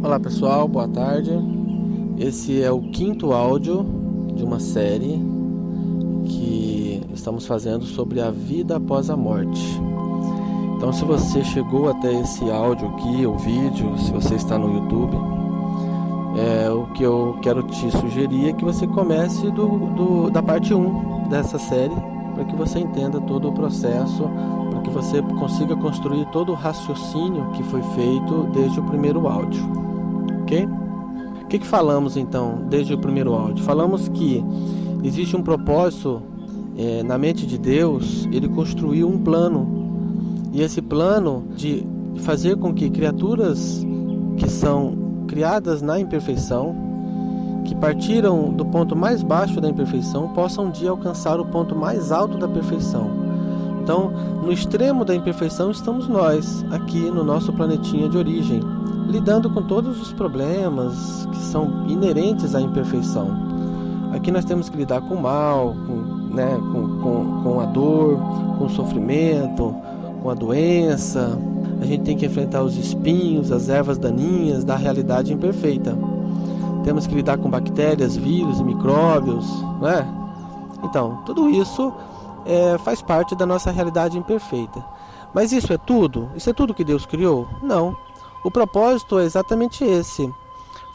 Olá pessoal, boa tarde. Esse é o quinto áudio de uma série que estamos fazendo sobre a vida após a morte. Então, se você chegou até esse áudio aqui, o vídeo, se você está no YouTube, o que eu quero te sugerir é que você comece da parte 1 dessa série, para que você entenda todo o processo, para que você consiga construir todo o raciocínio que foi feito desde o primeiro áudio. Ok? O que falamos então desde o primeiro áudio? Falamos que existe um propósito na mente de Deus. Ele construiu um plano, e esse plano de fazer com que criaturas que são criadas na imperfeição, que partiram do ponto mais baixo da imperfeição, possam um dia alcançar o ponto mais alto da perfeição. Então, no extremo da imperfeição estamos nós, aqui no nosso planetinha de origem, lidando com todos os problemas que são inerentes à imperfeição. Aqui nós temos que lidar com o mal, com a dor, com o sofrimento, com a doença. A gente tem que enfrentar os espinhos, as ervas daninhas da realidade imperfeita. Temos que lidar com bactérias, vírus e micróbios, né? Então, tudo isso faz parte da nossa realidade imperfeita. Mas isso é tudo? Isso é tudo que Deus criou? Não. O propósito é exatamente esse: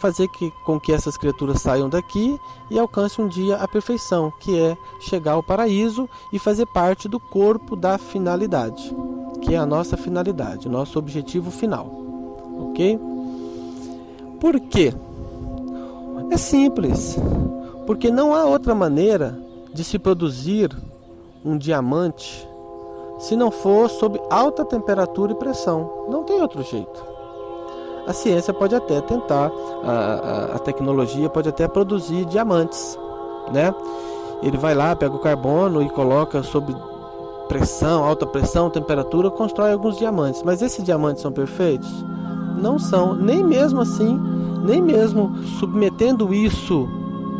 fazer com que essas criaturas saiam daqui e alcancem um dia a perfeição, que é chegar ao paraíso e fazer parte do corpo da finalidade, que é a nossa finalidade, nosso objetivo final. Ok? Por quê? É simples. Porque não há outra maneira de se produzir um diamante se não for sob alta temperatura e pressão. Não tem outro jeito. A ciência pode até tentar, a tecnologia pode até produzir diamantes, né? Ele vai lá, pega o carbono e coloca sob pressão, alta pressão, temperatura, constrói alguns diamantes. Mas esses diamantes são perfeitos? Não são, nem mesmo assim, nem mesmo submetendo isso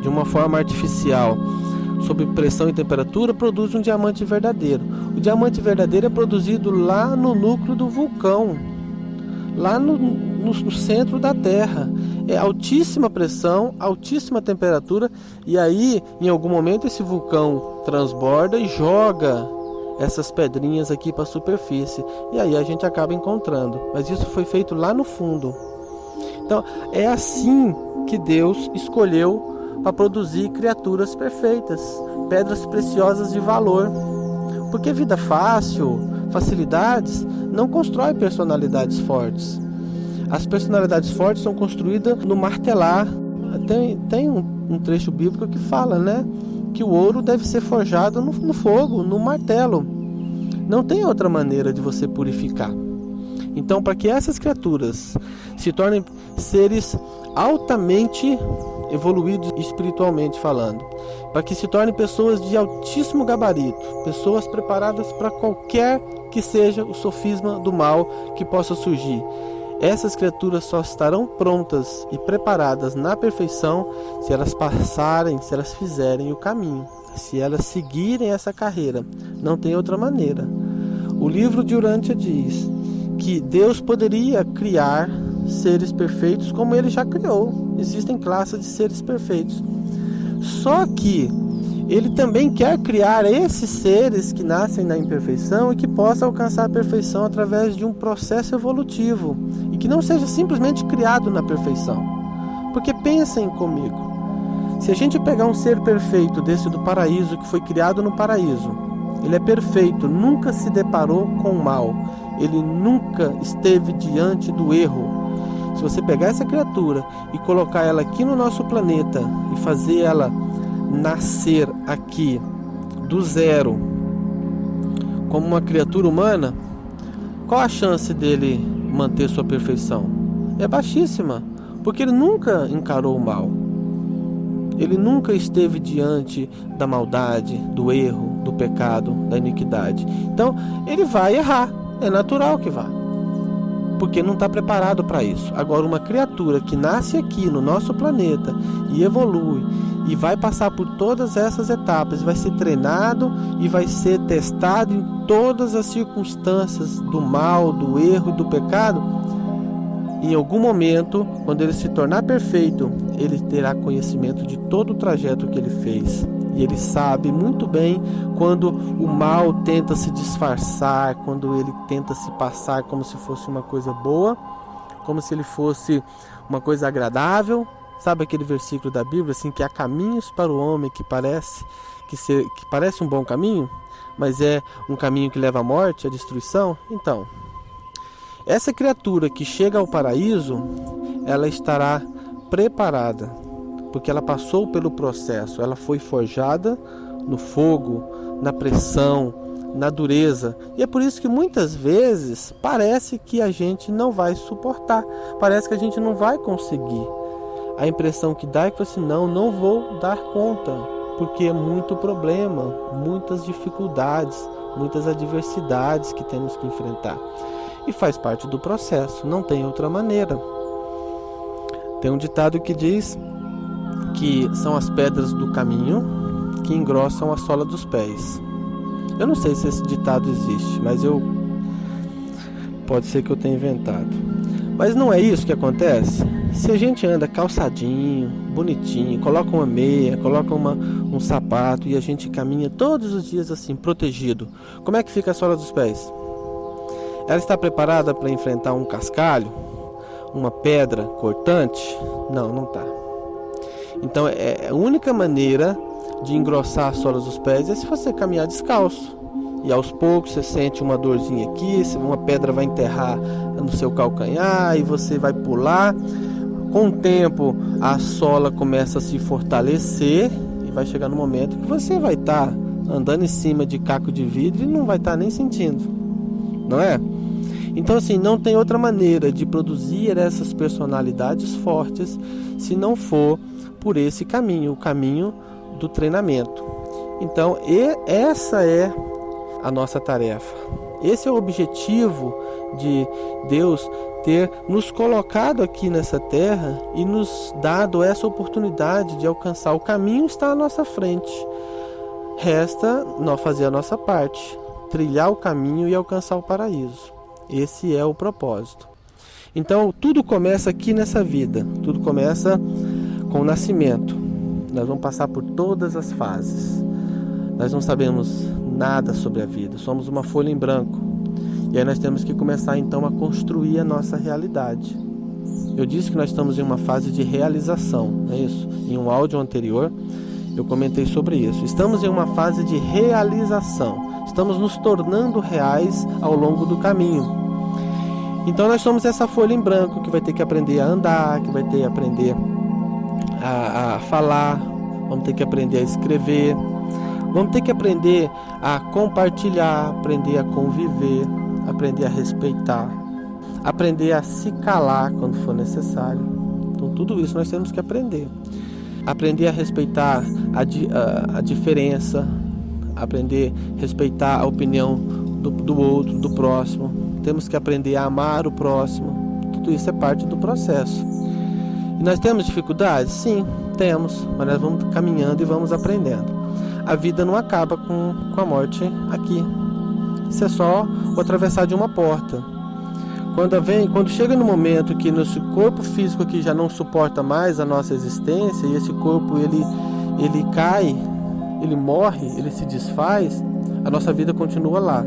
de uma forma artificial, sob pressão e temperatura, produz um diamante verdadeiro. O diamante verdadeiro é produzido lá no núcleo do vulcão, lá no centro da Terra. É altíssima pressão, altíssima temperatura, e aí em algum momento esse vulcão transborda e joga essas pedrinhas aqui para a superfície, e aí a gente acaba encontrando. Mas isso foi feito lá no fundo. Então é assim que Deus escolheu para produzir criaturas perfeitas, pedras preciosas de valor. Porque vida fácil, facilidades, não constrói personalidades fortes. As personalidades fortes são construídas no martelar. Tem um trecho bíblico que fala, né, que o ouro deve ser forjado no fogo, no martelo. Não tem outra maneira de você purificar. Então, para que essas criaturas se tornem seres altamente evoluídos espiritualmente falando, para que se tornem pessoas de altíssimo gabarito, pessoas preparadas para qualquer que seja o sofisma do mal que possa surgir, essas criaturas só estarão prontas e preparadas na perfeição se elas passarem, se elas fizerem o caminho, se elas seguirem essa carreira. Não tem outra maneira. O livro de Urântia diz que Deus poderia criar seres perfeitos como Ele já criou. Existem classes de seres perfeitos. Só que Ele também quer criar esses seres que nascem na imperfeição e que possam alcançar a perfeição através de um processo evolutivo, e que não seja simplesmente criado na perfeição. Porque pensem comigo, se a gente pegar um ser perfeito desse do paraíso, que foi criado no paraíso, ele é perfeito, nunca se deparou com o mal, ele nunca esteve diante do erro. Se você pegar essa criatura e colocar ela aqui no nosso planeta e fazer ela nascer aqui do zero como uma criatura humana, qual a chance dele manter sua perfeição? É baixíssima, porque ele nunca encarou o mal. Ele nunca esteve diante da maldade, do erro, do pecado, da iniquidade. Então, ele vai errar. É natural que vá, porque não está preparado para isso. Agora, uma criatura que nasce aqui no nosso planeta e evolui e vai passar por todas essas etapas, vai ser treinado e vai ser testado em todas as circunstâncias do mal, do erro e do pecado, em algum momento, quando ele se tornar perfeito, ele terá conhecimento de todo o trajeto que ele fez. E ele sabe muito bem quando o mal tenta se disfarçar, quando ele tenta se passar como se fosse uma coisa boa, como se ele fosse uma coisa agradável. Sabe aquele versículo da Bíblia, assim, que há caminhos para o homem que parece um bom caminho, mas é um caminho que leva à morte, à destruição? Então, essa criatura que chega ao paraíso, ela estará preparada, porque ela passou pelo processo, ela foi forjada no fogo, na pressão, na dureza. E é por isso que muitas vezes parece que a gente não vai suportar, parece que a gente não vai conseguir. A impressão que dá é que assim, não vou dar conta, porque é muito problema, muitas dificuldades, muitas adversidades que temos que enfrentar. E faz parte do processo, não tem outra maneira. Tem um ditado que diz que são as pedras do caminho que engrossam a sola dos pés. Eu não sei se esse ditado existe, mas pode ser que eu tenha inventado. Mas não é isso que acontece? Se a gente anda calçadinho, bonitinho, coloca uma meia, coloca um sapato e a gente caminha todos os dias assim, protegido, como é que fica a sola dos pés? Ela está preparada para enfrentar um cascalho? Uma pedra cortante? Não está. Então a única maneira de engrossar a sola dos pés é se você caminhar descalço. E aos poucos você sente uma dorzinha aqui, uma pedra vai enterrar no seu calcanhar e você vai pular. Com o tempo a sola começa a se fortalecer e vai chegar no momento que você vai estar andando em cima de caco de vidro e não vai estar nem sentindo, não é? Então assim, não tem outra maneira de produzir essas personalidades fortes se não for por esse caminho, o caminho do treinamento. Então essa é a nossa tarefa. Esse é o objetivo de Deus ter nos colocado aqui nessa terra e nos dado essa oportunidade de alcançar. O caminho está à nossa frente. Resta nós fazer a nossa parte, trilhar o caminho e alcançar o paraíso. Esse é o propósito. Então tudo começa aqui nessa vida. Tudo começa com o nascimento. Nós vamos passar por todas as fases. Nós não sabemos nada sobre a vida. Somos uma folha em branco. E aí nós temos que começar então a construir a nossa realidade. Eu disse que nós estamos em uma fase de realização, não é isso? Em um áudio anterior eu comentei sobre isso. Estamos em uma fase de realização. Estamos nos tornando reais ao longo do caminho. Então nós somos essa folha em branco que vai ter que aprender a andar, que vai ter que aprender a falar, vamos ter que aprender a escrever, vamos ter que aprender a compartilhar, aprender a conviver, aprender a respeitar, aprender a se calar quando for necessário. Então tudo isso nós temos que aprender. Aprender a respeitar a diferença, aprender a respeitar a opinião do outro, do próximo. Temos que aprender a amar o próximo. Tudo isso é parte do processo. E nós temos dificuldades? Sim, temos, mas nós vamos caminhando e vamos aprendendo. A vida não acaba com a morte aqui. Isso é só o atravessar de uma porta. Quando chega no momento que nosso corpo físico aqui já não suporta mais a nossa existência, e esse corpo ele cai, ele morre, ele se desfaz, a nossa vida continua lá.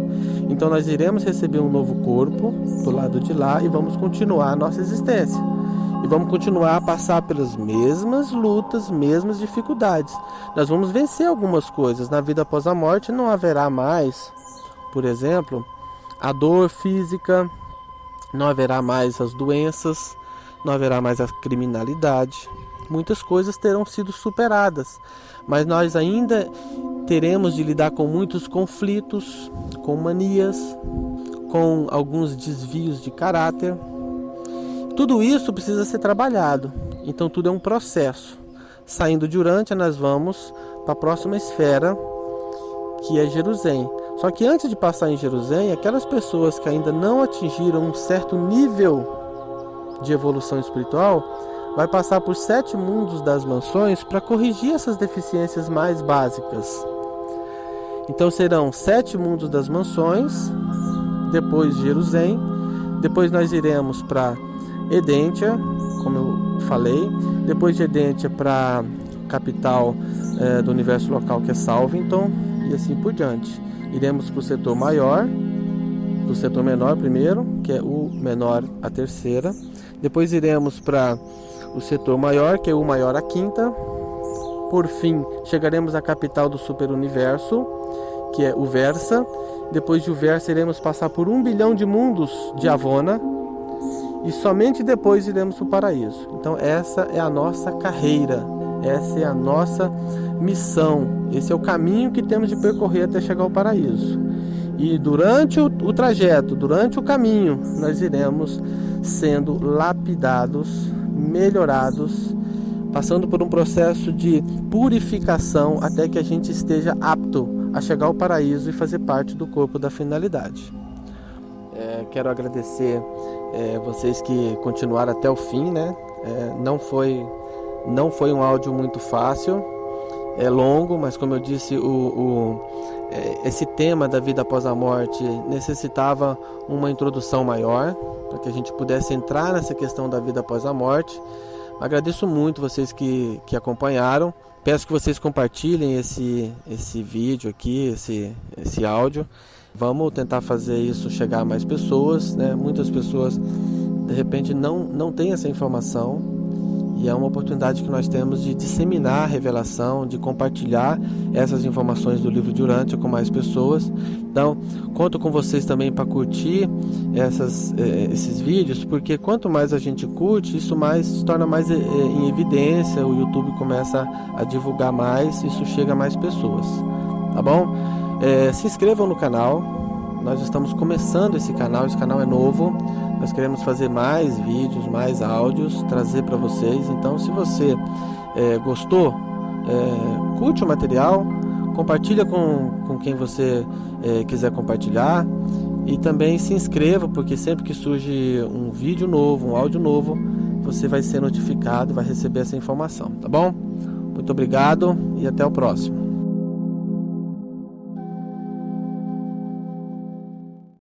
Então nós iremos receber um novo corpo do lado de lá e vamos continuar a nossa existência. E vamos continuar a passar pelas mesmas lutas, mesmas dificuldades. Nós vamos vencer algumas coisas. Na vida após a morte não haverá mais, por exemplo, a dor física, não haverá mais as doenças, não haverá mais a criminalidade. Muitas coisas terão sido superadas, mas nós ainda teremos de lidar com muitos conflitos, com manias, com alguns desvios de caráter. Tudo isso precisa ser trabalhado, então tudo é um processo. Saindo de Urântia, nós vamos para a próxima esfera, que é Jerusalém. Só que antes de passar em Jerusalém, aquelas pessoas que ainda não atingiram um certo nível de evolução espiritual, vai passar por 7 mundos das mansões para corrigir essas deficiências mais básicas. Então serão 7 mundos das mansões, depois Jerusalém, depois nós iremos para Edêntia, como eu falei. Depois de Edêntia para capital do universo local, que é Salvington, e assim por diante. Iremos para o setor maior, do setor menor primeiro, que é o menor a terceira. Depois iremos para o setor maior, que é o maior a quinta. Por fim, chegaremos à capital do superuniverso, que é o Versa. Depois de o Versa, iremos passar por 1 bilhão de mundos de Avona. E somente depois iremos para o paraíso. Então essa é a nossa carreira, essa é a nossa missão. Esse é o caminho que temos de percorrer até chegar ao paraíso. E durante o trajeto, durante o caminho, nós iremos sendo lapidados, melhorados, passando por um processo de purificação até que a gente esteja apto a chegar ao paraíso e fazer parte do corpo da finalidade. Quero agradecer vocês que continuaram até o fim, né? Não foi um áudio muito fácil, é longo, mas como eu disse, esse tema da vida após a morte necessitava uma introdução maior, para que a gente pudesse entrar nessa questão da vida após a morte. Agradeço muito vocês que acompanharam. Peço que vocês compartilhem esse vídeo aqui, esse áudio. Vamos tentar fazer isso chegar a mais pessoas, né? Muitas pessoas de repente não têm essa informação, e é uma oportunidade que nós temos de disseminar a revelação, de compartilhar essas informações do livro de Urântia com mais pessoas. Então, conto com vocês também para curtir esses vídeos, porque quanto mais a gente curte, isso mais se torna mais em evidência, o YouTube começa a divulgar mais, isso chega a mais pessoas, tá bom? Se inscrevam no canal, nós estamos começando esse canal é novo, nós queremos fazer mais vídeos, mais áudios, trazer para vocês. Então, se você gostou, curte o material, compartilha com quem você quiser compartilhar, e também se inscreva, porque sempre que surge um vídeo novo, um áudio novo, você vai ser notificado, vai receber essa informação, tá bom? Muito obrigado e até o próximo.